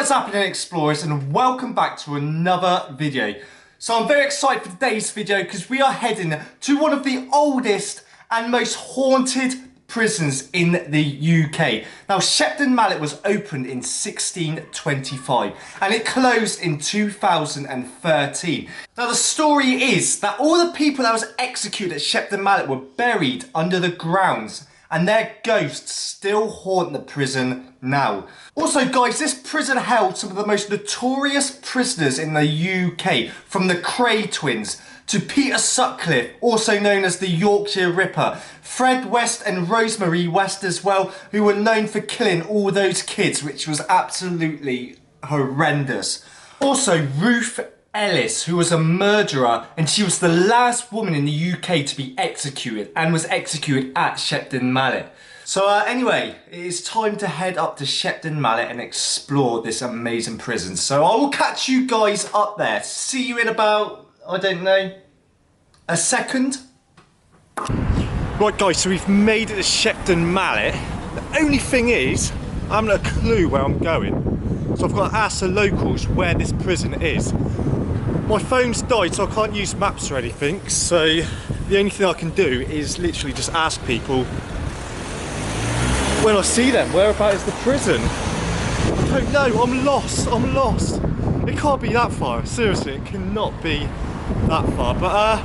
What is happening, explorers, and welcome back to another video. So I'm very excited for today's video because we are heading to one of the oldest and most haunted prisons in the UK. Now, Shepton Mallet was opened in 1625 and it closed in 2013. Now, the story is that all the people that was executed at Shepton Mallet were buried under the grounds, and their ghosts still haunt the prison now. Also, guys, this prison held some of the most notorious prisoners in the UK, from the Kray twins to Peter Sutcliffe, also known as the Yorkshire Ripper, Fred West and Rosemary West as well, who were known for killing all those kids, which was absolutely horrendous. Also, Ruth Ellis, who was a murderer, and she was the last woman in the UK to be executed, and was executed at Shepton Mallet. So anyway, it is time to head up to Shepton Mallet and explore this amazing prison. So I will catch you guys up there. See you in about, I don't know, a second. Right guys, so we've made it to Shepton Mallet. The only thing is, I haven't a clue where I'm going. So I've got to ask the locals where this prison is. My phone's died, so I can't use maps or anything, so the only thing I can do is literally just ask people when I see them, whereabouts is the prison? I don't know, I'm lost. It can't be that far, seriously, it cannot be that far, but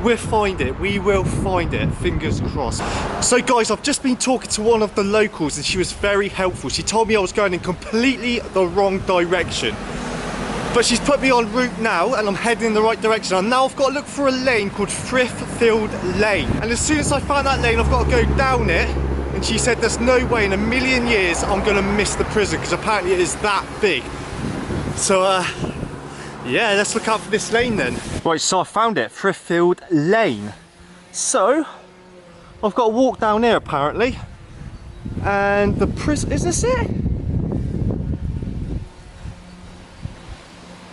we'll find it, we will find it, fingers crossed. So guys, I've just been talking to one of the locals and she was very helpful. She told me I was going in completely the wrong direction. But she's put me en route now and I'm heading in the right direction. And now I've got to look for a lane called Thriftfield Lane. And as soon as I find that lane, I've got to go down it. And she said there's no way in a million years I'm going to miss the prison because apparently it is that big. So, yeah, let's look out for this lane then. Right, so I found it, Thriftfield Lane. So, I've got to walk down here apparently. And the prison, is this it?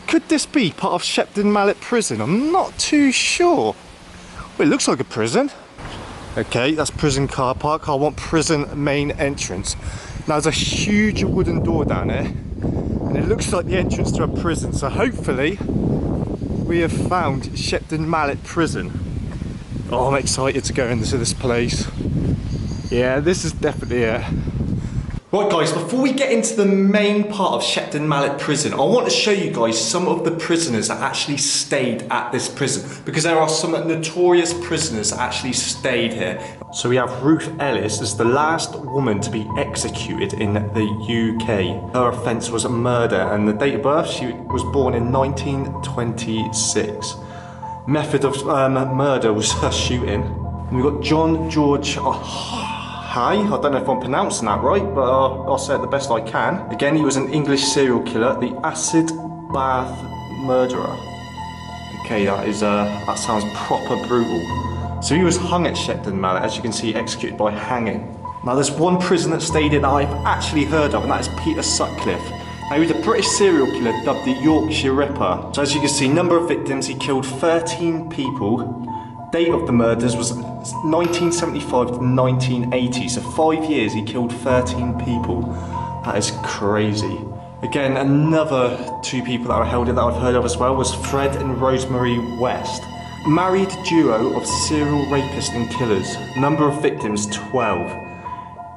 Could this be part of Shepton Mallet prison? I'm not too sure. Well, it looks like a prison. Okay, that's prison car park. I want prison main entrance. Now there's a huge wooden door down there and it looks like the entrance to a prison. So hopefully we have found Shepton Mallet prison. Oh, I'm excited to go into this place. Yeah, this is definitely it. Right guys, before we get into the main part of Shepton Mallet prison, I want to show you guys some of the prisoners that actually stayed at this prison, because there are some notorious prisoners that actually stayed here. So we have Ruth Ellis as the last woman to be executed in the UK. Her offence was murder, and the date of birth, she was born in 1926. Method of murder was her shooting. And we've got John George I don't know if I'm pronouncing that right, but I'll say it the best I can. Again, he was an English serial killer, the acid bath murderer. Okay, that sounds proper brutal. So he was hung at Shepton Mallet, as you can see, executed by hanging. Now there's one prison that stayed in that I've actually heard of, and that is Peter Sutcliffe. Now he was a British serial killer dubbed the Yorkshire Ripper. So as you can see, number of victims, he killed 13 people. Date of the murders was 1975 to 1980, so 5 years he killed 13 people. That is crazy. Again, another two people that were held in that I've heard of as well was Fred and Rosemary West. Married duo of serial rapists and killers. Number of victims 12.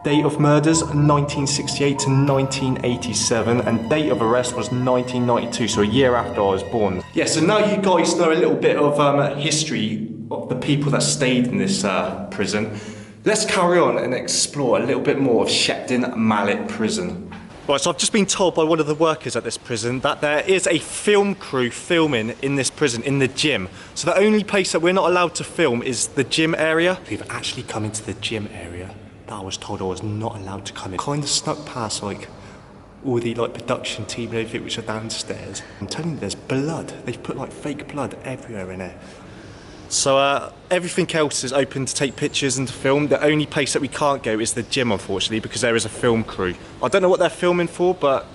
Date of murders 1968 to 1987, and date of arrest was 1992, so a year after I was born. Yeah, so now you guys know a little bit of history of the people that stayed in this prison. Let's carry on and explore a little bit more of Shepton Mallet prison. Right, so I've just been told by one of the workers at this prison that there is a film crew filming in this prison, in the gym. So the only place that we're not allowed to film is the gym area. We've actually come into the gym area that I was told I was not allowed to come in. Kind of snuck past like all the production team and everything which are downstairs. I'm telling you, there's blood. They've put like fake blood everywhere in there. So everything else is open to take pictures and to film. The only place that we can't go is the gym, unfortunately, because there is a film crew. I don't know what they're filming for, but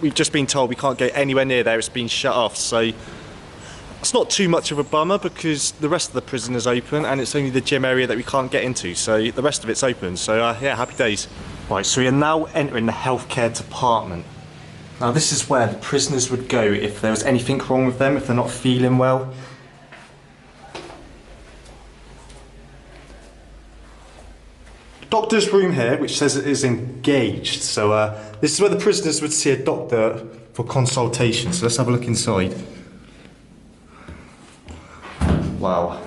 we've just been told we can't go anywhere near there. It's been shut off. So it's not too much of a bummer because the rest of the prison is open and it's only the gym area that we can't get into. So the rest of it's open. So yeah, happy days. Right, so we are now entering the healthcare department. Now this is where the prisoners would go if there was anything wrong with them, if they're not feeling well. Doctor's room here, which says it is engaged. So this is where the prisoners would see a doctor for consultation. So let's have a look inside. Wow.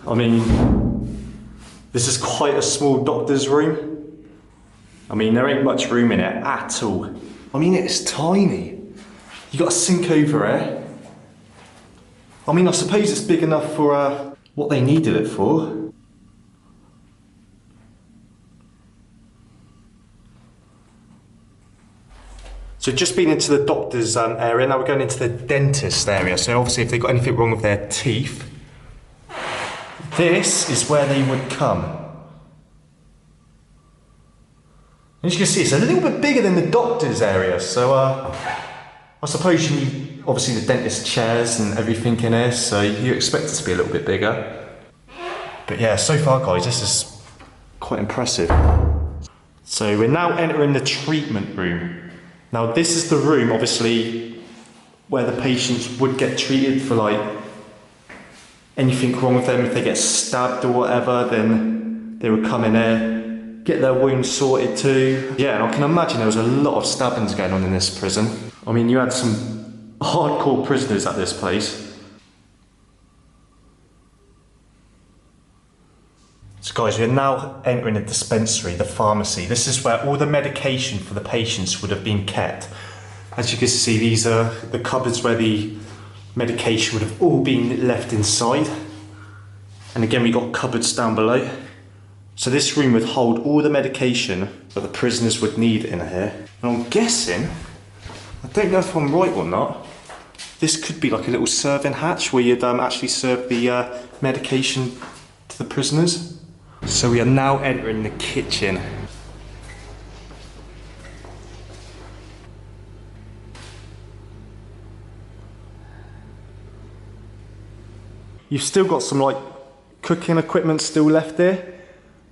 I mean, this is quite a small doctor's room. I mean, there ain't much room in it at all. I mean, it's tiny. You got a sink over here. I mean, I suppose it's big enough for what they needed it for. So just been into the doctor's area, now we're going into the dentist area. So obviously if they've got anything wrong with their teeth, this is where they would come. As you can see, it's a little bit bigger than the doctor's area. So I suppose you need obviously the dentist chairs and everything in here, so you expect it to be a little bit bigger. But yeah, so far guys, this is quite impressive. So we're now entering the treatment room. Now this is the room, obviously, where the patients would get treated for like anything wrong with them. If they get stabbed or whatever, then they would come in here, get their wounds sorted too. Yeah, and I can imagine there was a lot of stabbings going on in this prison. I mean, you had some hardcore prisoners at this place. So guys, we're now entering a dispensary, the pharmacy. This is where all the medication for the patients would have been kept. As you can see, these are the cupboards where the medication would have all been left inside. And again, we got cupboards down below. So this room would hold all the medication that the prisoners would need in here. And I'm guessing, I don't know if I'm right or not, this could be like a little serving hatch where you'd actually serve the medication to the prisoners. So we are now entering the kitchen. You've still got some like cooking equipment still left there.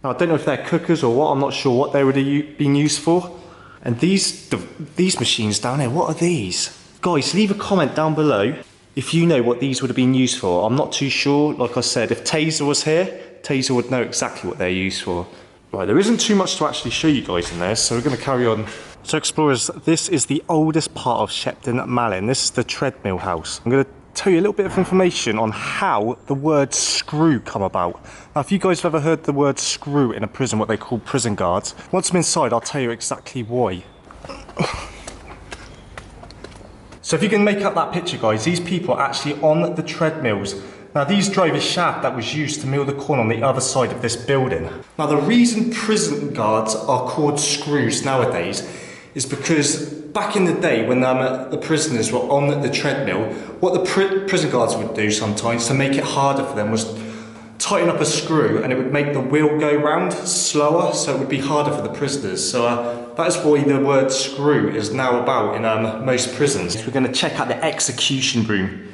Now I don't know if they're cookers or what, I'm not sure what they would have been used for. And these machines down here, what are these? Guys, leave a comment down below if you know what these would have been used for. I'm not too sure. Like I said, if Taser was here, Taser would know exactly what they're used for. Right, there isn't too much to actually show you guys in there, so we're going to carry on. So explorers, this is the oldest part of Shepton Mallet, and this is the Treadmill House. I'm going to tell you a little bit of information on how the word screw come about. Now, if you guys have ever heard the word screw in a prison, what they call prison guards, once I'm inside, I'll tell you exactly why. So if you can make up that picture, guys, these people are actually on the treadmills. Now these drove a shaft that was used to mill the corn on the other side of this building. Now the reason prison guards are called screws nowadays is because back in the day when the prisoners were on the treadmill, what the prison guards would do sometimes to make it harder for them was tighten up a screw, and it would make the wheel go round slower, so it would be harder for the prisoners. So that is why the word screw is now about in most prisons. We're going to check out the execution room.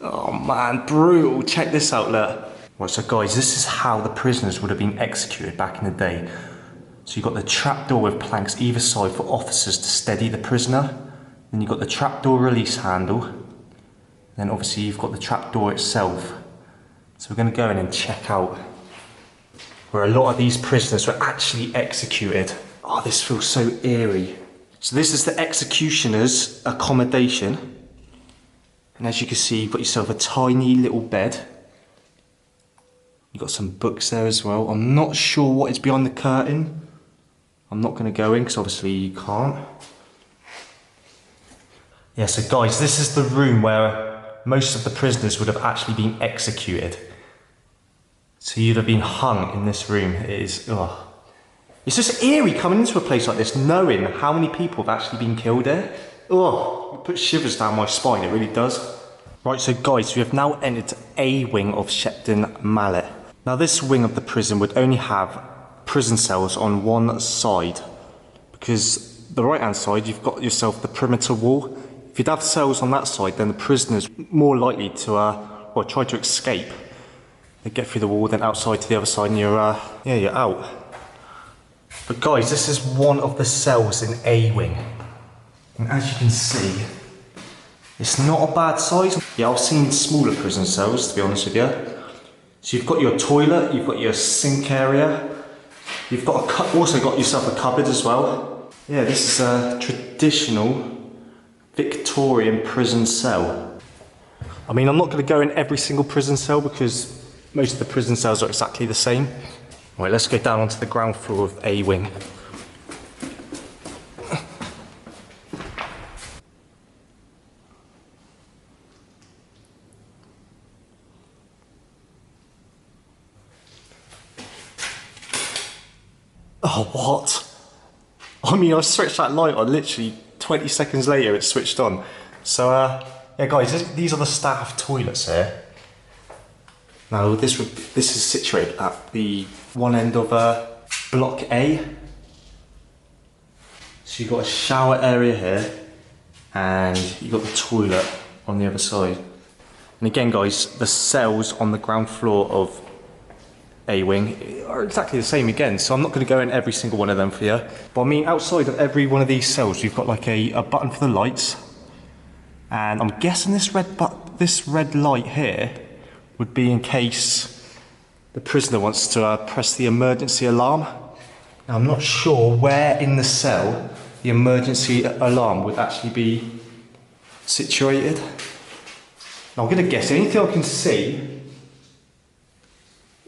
Oh man, brutal. Check this out, look. Right, so guys, this is how the prisoners would have been executed back in the day. So you've got the trapdoor with planks either side for officers to steady the prisoner. Then you've got the trapdoor release handle. Then obviously you've got the trapdoor itself. So we're going to go in and check out where a lot of these prisoners were actually executed. Oh, this feels so eerie. So this is the executioner's accommodation. And as you can see, you've got yourself a tiny little bed. You've got some books there as well. I'm not sure what is behind the curtain. I'm not going to go in because obviously you can't. Yeah, so guys, this is the room where most of the prisoners would have actually been executed. So you'd have been hung in this room. It is, oh. It's just eerie coming into a place like this, knowing how many people have actually been killed here. Oh, it puts shivers down my spine, it really does. Right, so guys, we have now entered a wing of Shepton Mallet. Now this wing of the prison would only have prison cells on one side, because the right hand side you've got yourself the perimeter wall. If you'd have cells on that side, then the prisoner's more likely to try to escape. They get through the wall, then outside to the other side, and you're out. But guys, this is one of the cells in A wing. And as you can see, it's not a bad size. Yeah, I've seen smaller prison cells, to be honest with you. So you've got your toilet, you've got your sink area, you've got also got yourself a cupboard as well. Yeah, this is a traditional Victorian prison cell. I mean, I'm not going to go in every single prison cell because most of the prison cells are exactly the same. Right, let's go down onto the ground floor of A wing. Oh, what? I mean, I switched that light on, literally 20 seconds later it switched on. So, yeah guys, these are the staff toilets here. Now, this is situated at the one end of Block A. So you've got a shower area here, and you've got the toilet on the other side. And again guys, the cells on the ground floor of A-wing are exactly the same again, so I'm not going to go in every single one of them for you. But I mean, outside of every one of these cells, you've got like a button for the lights. And I'm guessing this red light here would be in case the prisoner wants to press the emergency alarm. Now, I'm not sure where in the cell the emergency alarm would actually be situated. Now, I'm going to guess, the only thing I can see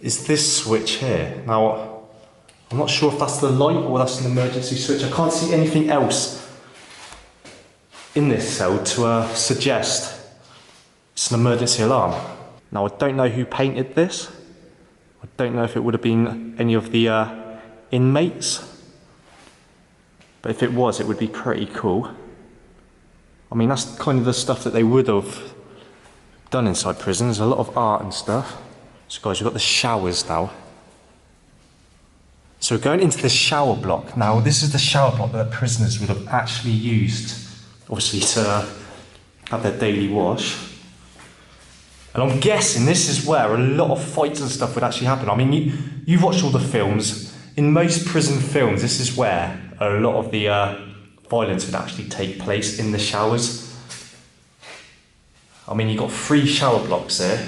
is this switch here. Now, I'm not sure if that's the light or that's an emergency switch. I can't see anything else in this cell to suggest it's an emergency alarm. Now, I don't know who painted this. I don't know if it would have been any of the inmates. But if it was, it would be pretty cool. I mean, that's kind of the stuff that they would have done inside prison. There's a lot of art and stuff. So guys, we've got the showers now. So we're going into the shower block. Now, this is the shower block that the prisoners would have actually used, obviously, to have their daily wash. And I'm guessing this is where a lot of fights and stuff would actually happen. I mean, you've watched all the films. In most prison films, this is where a lot of the violence would actually take place, in the showers. I mean, you've got 3 shower blocks there.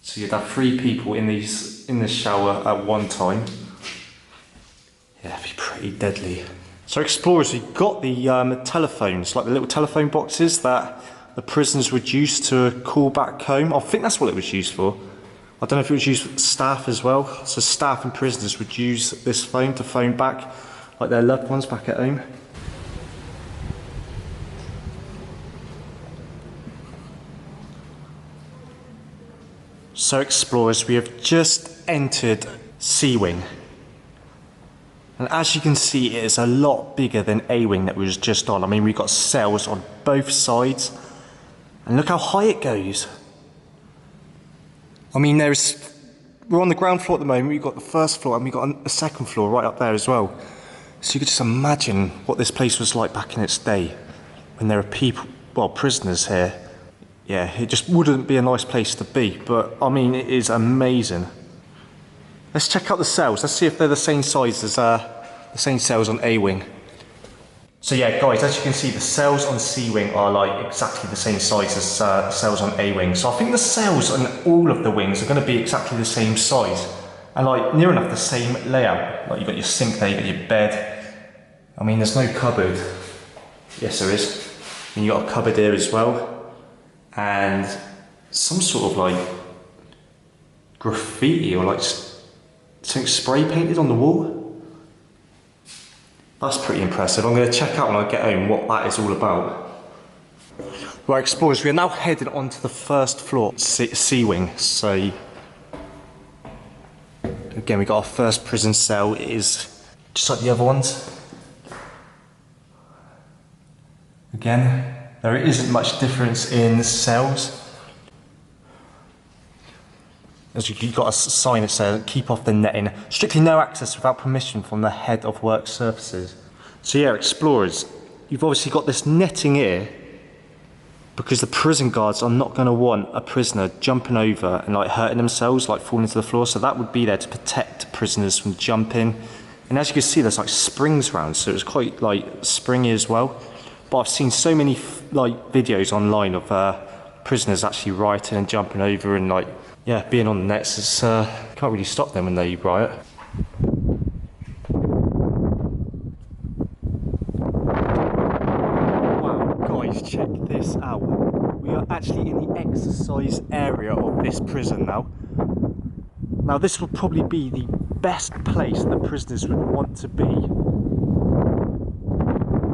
So you'd have 3 people in the shower at one time. Yeah, it'd be pretty deadly. So explorers, we've got the telephones, like the little telephone boxes that the prisoners would use to call back home. I think that's what it was used for. I don't know if it was used for staff as well. So staff and prisoners would use this phone to phone back, like their loved ones back at home. So explorers, we have just entered C-wing. And as you can see, it is a lot bigger than A-wing that we was just on. I mean, we've got cells on both sides. And look how high it goes. I mean, we're on the ground floor at the moment. We've got the first floor and we've got a second floor right up there as well. So you could just imagine what this place was like back in its day, when there were people, well, prisoners here. Yeah, it just wouldn't be a nice place to be, but I mean, it is amazing. Let's check out the cells. Let's see if they're the same size as the same cells on A-wing. So yeah, guys, as you can see, the cells on C-wing are like exactly the same size as the cells on A-wing. So I think the cells on all of the wings are going to be exactly the same size, and like near enough the same layout. Like you've got your sink there, you've got your bed. I mean, there's no cupboard. Yes, there is. And you've got a cupboard here as well, and some sort of like graffiti or like something spray painted on the wall. That's pretty impressive. I'm going to check out when I get home what that is all about. Right, explorers, we are now heading onto the first floor, C-wing. So, again, we got our first prison cell. It is just like the other ones. Again, there isn't much difference in cells. As you've got a sign that says, keep off the netting. Strictly no access without permission from the head of work services. So yeah, explorers, you've obviously got this netting here because the prison guards are not going to want a prisoner jumping over and like hurting themselves, like falling to the floor. So that would be there to protect prisoners from jumping And as you can see, there's like springs around, so it's quite like springy as well. But I've seen so many like videos online of prisoners actually rioting and jumping over and like, yeah, being on the nets. It's can't really stop them when they riot. Wow, guys, check this out. We are actually in the exercise area of this prison now. Now this would probably be the best place that prisoners would want to be.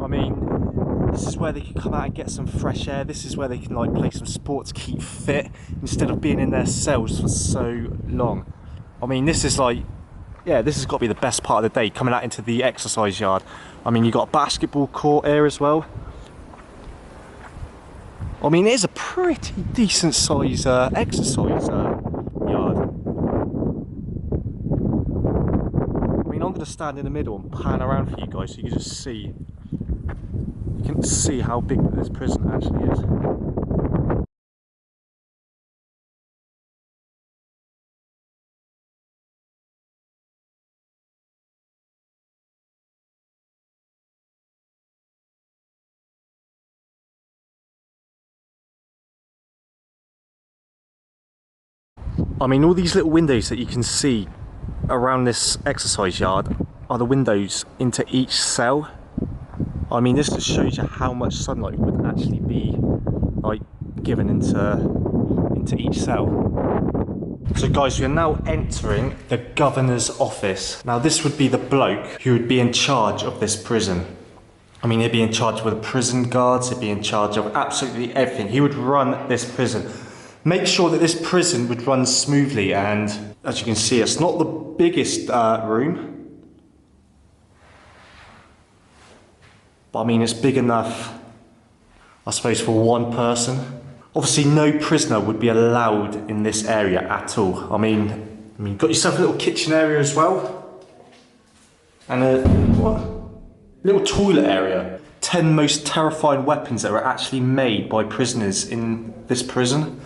I mean, this is where they can come out and get some fresh air. This is where they can like play some sports, keep fit, instead of being in their cells for so long. I mean, this is like, yeah, this has got to be the best part of the day, coming out into the exercise yard. I mean, you've got a basketball court here as well. I mean, it is a pretty decent size exercise yard. I mean, I'm going to stand in the middle and pan around for you guys so you can just see. You can see how big this prison actually is. I mean, all these little windows that you can see around this exercise yard are the windows into each cell. I mean, this just shows you how much sunlight would actually be like given into each cell. So guys, we are now entering the governor's office. Now this would be the bloke who would be in charge of this prison. I mean, he'd be in charge of the prison guards, he'd be in charge of absolutely everything. He would run this prison. Make sure that this prison would run smoothly, and as you can see, it's not the biggest room. But I mean, it's big enough, I suppose, for one person. Obviously, no prisoner would be allowed in this area at all. I mean, you've got yourself a little kitchen area as well. And a little toilet area. 10 most terrifying weapons that were actually made by prisoners in this prison.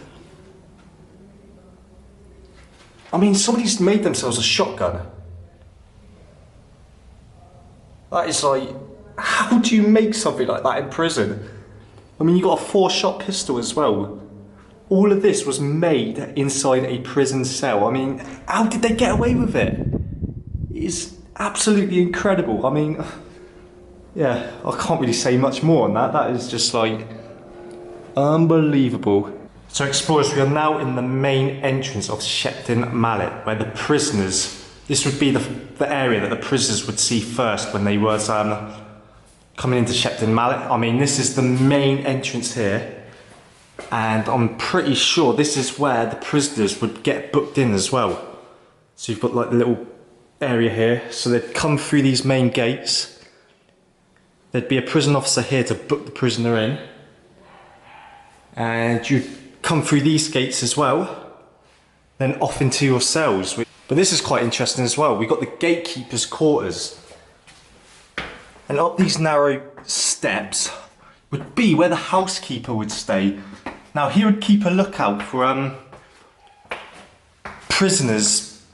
I mean, somebody's made themselves a shotgun. That is like, how do you make something like that in prison? I mean, you got a 4-shot pistol as well. All of this was made inside a prison cell. I mean, how did they get away with it? It's absolutely incredible. I mean, yeah, I can't really say much more on that. That is just like unbelievable. So explorers, we are now in the main entrance of Shepton Mallet, where the prisoners, this would be the area that the prisoners would see first when they was coming into Shepton Mallet. I mean, this is the main entrance here, and I'm pretty sure this is where the prisoners would get booked in as well. So you've got like the little area here, so they'd come through these main gates. There'd be a prison officer here to book the prisoner in, and you'd come through these gates as well, then off into your cells. But this is quite interesting as well. We've got the gatekeeper's quarters, and up these narrow steps would be where the housekeeper would stay. Now he would keep a lookout for prisoners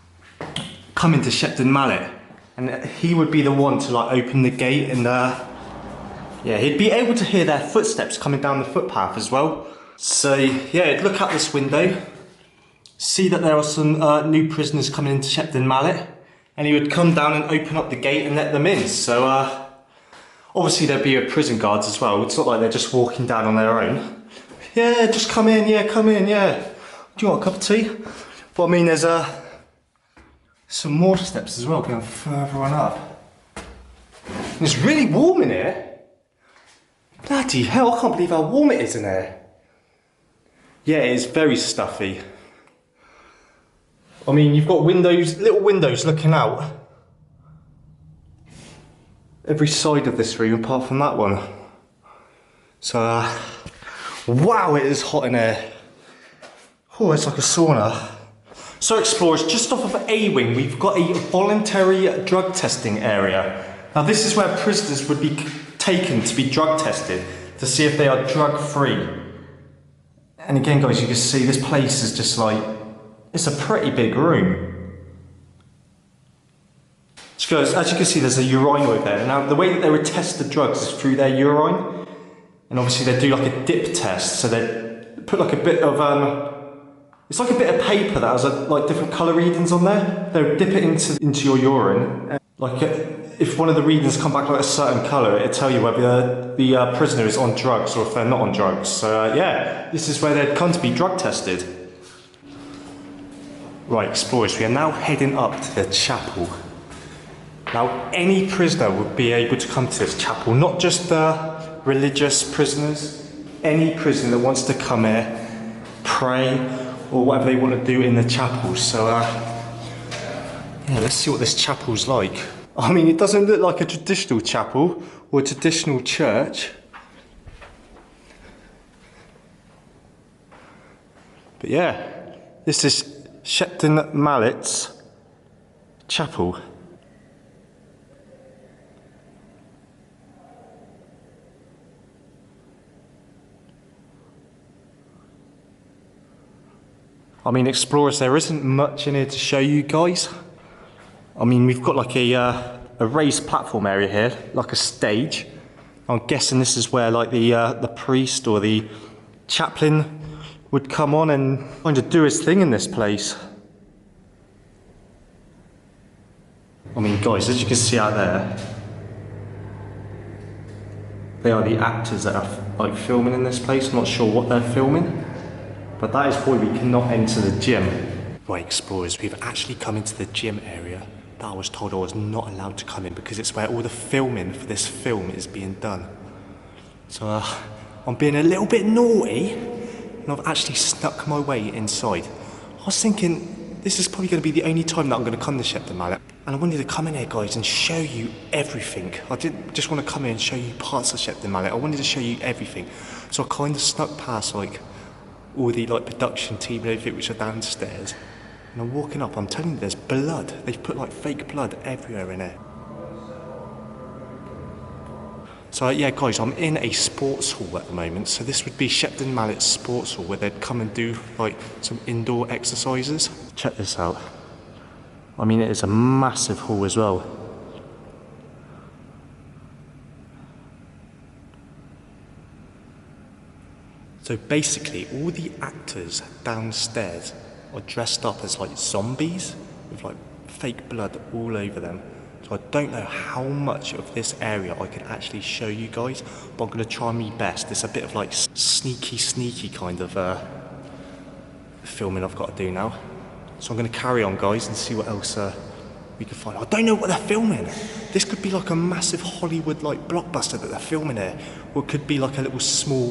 coming to Shepton Mallet, and he would be the one to like open the gate, and yeah, he'd be able to hear their footsteps coming down the footpath as well. So yeah, he'd look out this window, see that there are some new prisoners coming into Shepton Mallet, and he would come down and open up the gate and let them in. So obviously there'd be prison guards as well. It's not like they're just walking down on their own. Yeah, just come in, yeah, come in, yeah. Do you want a cup of tea? But I mean, there's some more steps as well going further on up. And it's really warm in here. Bloody hell, I can't believe how warm it is in here. Yeah, it is very stuffy. I mean, you've got windows, little windows looking out every side of this room apart from that one. So, wow, it is hot in here. Oh, it's like a sauna. So explorers, just off of A-Wing, we've got a voluntary drug testing area. Now this is where prisoners would be taken to be drug tested to see if they are drug free. And again guys, you can see this place is just like, it's a pretty big room. So So guys, as you can see, there's a urinal there. Now, the way that they would test the drugs is through their urine. And obviously they do like a dip test. So they put like a bit of, it's like a bit of paper that has like different colour readings on there. They would dip it into your urine. And like if one of the readings come back like a certain colour, it'll tell you whether the prisoner is on drugs or if they're not on drugs. So yeah, this is where they'd come to be drug tested. Right, explorers, we are now heading up to the chapel. Now, any prisoner would be able to come to this chapel, not just the religious prisoners. Any prisoner that wants to come here, pray, or whatever they want to do in the chapel. So, yeah, let's see what this chapel's like. I mean, it doesn't look like a traditional chapel or a traditional church. But yeah, this is Shepton Mallet's chapel. I mean, explorers, there isn't much in here to show you guys. I mean, we've got like a raised platform area here, like a stage. I'm guessing this is where like the priest or the chaplain would come on and kind of do his thing in this place. I mean, guys, as you can see out there, they are the actors that are like filming in this place. I'm not sure what they're filming, but that is why we cannot enter the gym. Right, explorers, we've actually come into the gym area that I was told I was not allowed to come in because it's where all the filming for this film is being done. So I'm being a little bit naughty and I've actually snuck my way inside. I was thinking this is probably going to be the only time that I'm going to come to Shepton Mallet, and I wanted to come in here, guys, and show you everything. I didn't just want to come in and show you parts of Shepton Mallet. I wanted to show you everything. So I kind of snuck past like all the like production team and everything which are downstairs, and I'm walking up. I'm telling you, there's blood. They've put like fake blood everywhere in here. So yeah, guys, I'm in a sports hall at the moment. So this would be Shepton Mallet's sports hall, where they'd come and do like some indoor exercises. Check this out. I mean, it is a massive hall as well. So basically, all the actors downstairs are dressed up as like zombies with like fake blood all over them. So I don't know how much of this area I can actually show you guys, but I'm going to try my best. It's a bit of like sneaky kind of filming I've got to do now. So I'm going to carry on, guys, and see what else we can find. I don't know what they're filming. This could be like a massive Hollywood like blockbuster that they're filming here, or it could be like a little small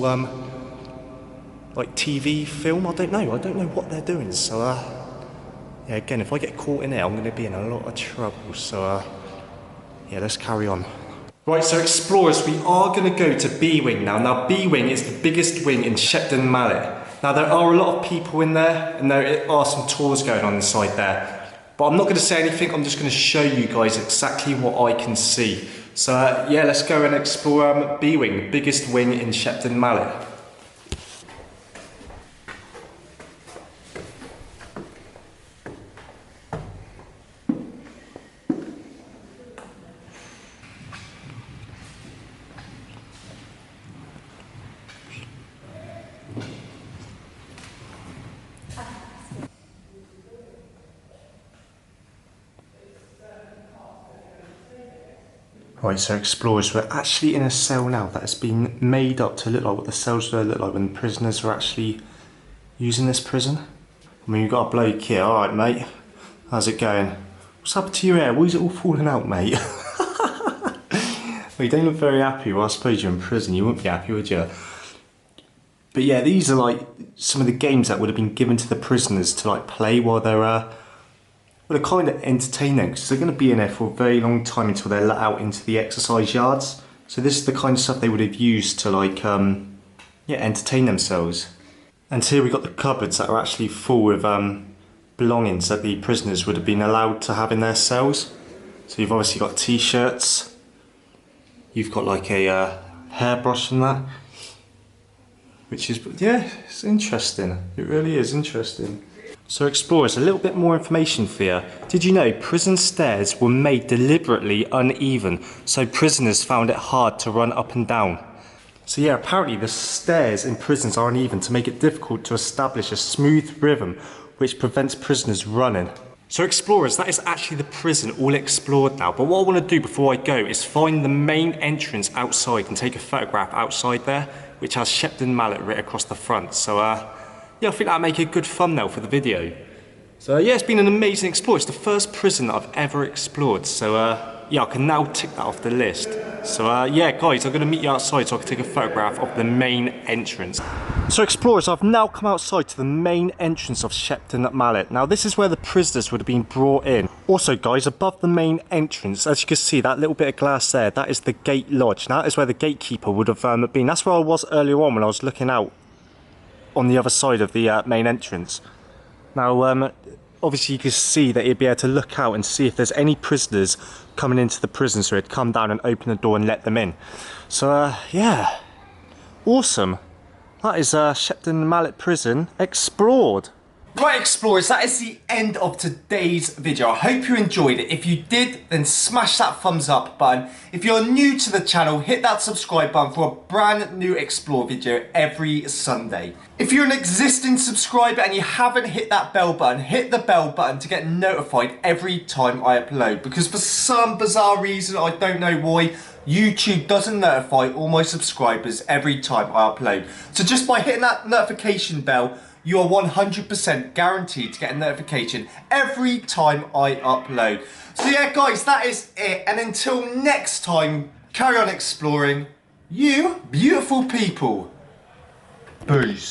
like TV film. I don't know what they're doing. So yeah, again, if I get caught in there, I'm going to be in a lot of trouble. So yeah, let's carry on. Right, so explorers, we are going to go to B Wing now. Now, B Wing is the biggest wing in Shepton Mallet. Now, there are a lot of people in there, and there are some tours going on inside there. But I'm not going to say anything. I'm just going to show you guys exactly what I can see. So yeah, let's go and explore B Wing, the biggest wing in Shepton Mallet. Right, so explorers, we're actually in a cell now that has been made up to look like what the cells would look like when prisoners were actually using this prison. I mean, you've got a bloke here. Alright, mate. How's it going? What's happened to your hair? Why is it all falling out, mate? Well, you don't look very happy. Well, I suppose you're in prison. You wouldn't be happy, would you? But yeah, these are like some of the games that would have been given to the prisoners to like play while they're well, they're kind of entertaining, because they're going to be in there for a very long time until they're let out into the exercise yards. So this is the kind of stuff they would have used to like, yeah, entertain themselves. And here we've got the cupboards that are actually full with belongings that the prisoners would have been allowed to have in their cells. So you've obviously got t-shirts, you've got like a hairbrush and that, which is, yeah, it's interesting. It really is interesting. So explorers, a little bit more information for you. Did you know prison stairs were made deliberately uneven so prisoners found it hard to run up and down? So yeah, apparently the stairs in prisons are uneven to make it difficult to establish a smooth rhythm which prevents prisoners running. So explorers, that is actually the prison all explored now, but what I want to do before I go is find the main entrance outside and take a photograph outside there, which has Shepton Mallet written across the front. So yeah, I think that'll make a good thumbnail for the video. So yeah, it's been an amazing explore. It's the first prison that I've ever explored. So yeah, I can now tick that off the list. So yeah, guys, I'm going to meet you outside so I can take a photograph of the main entrance. So explorers, I've now come outside to the main entrance of Shepton Mallet. Now this is where the prisoners would have been brought in. Also guys, above the main entrance, as you can see, that little bit of glass there, that is the gate lodge. Now that is where the gatekeeper would have been. That's where I was earlier on when I was looking out on the other side of the main entrance. Now obviously you can see that he'd be able to look out and see if there's any prisoners coming into the prison, so he'd come down and open the door and let them in. So yeah, awesome. That is Shepton Mallet Prison explored. Right explorers, that is the end of today's video. I hope you enjoyed it. If you did, then smash that thumbs up button. If you're new to the channel, hit that subscribe button for a brand new explore video every Sunday. If you're an existing subscriber and you haven't hit that bell button, hit the bell button to get notified every time I upload. Because for some bizarre reason, I don't know why, YouTube doesn't notify all my subscribers every time I upload. So just by hitting that notification bell, you are 100% guaranteed to get a notification every time I upload. So yeah guys, that is it. And until next time, carry on exploring, you beautiful people. Peace.